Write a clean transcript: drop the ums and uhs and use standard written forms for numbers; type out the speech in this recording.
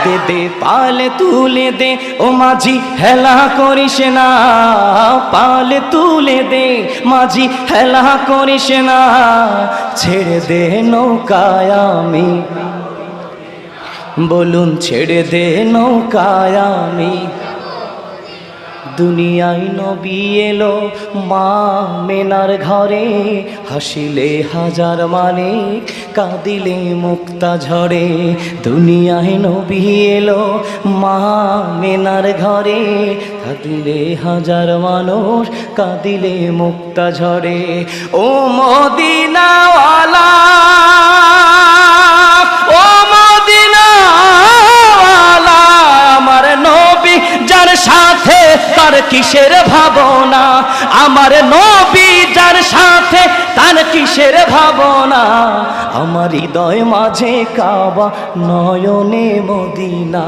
দে দে পালে তুলে দে ও মাঝি হেলা করিস না, পালে তুলে দে মাঝি হেলা করিস না, ছেড়ে দে নৌকায় আমি, বলুন ছেড়ে দে নৌকায় আমি। দুনিয়ায় নবী এলো মা মেনার ঘরে, হাসিলে হাজার মানিক কাঁদিলে মুক্তা ঝরে। দুনিয়ায় নবী এলো মা মেনার ঘরে, কাঁদিলে হাজার মানুষ কাঁদিলে মুক্তা ঝরে। ও মদিনাওয়ালা, ও মদিনাওয়ালা, আমার নবী যার সাথে তার কিসের ভাবনা, আমার নবী যার সাথে তার কিসের ভাবনা, আমার হৃদয় মাঝে কাবা নয়নে মদিনা।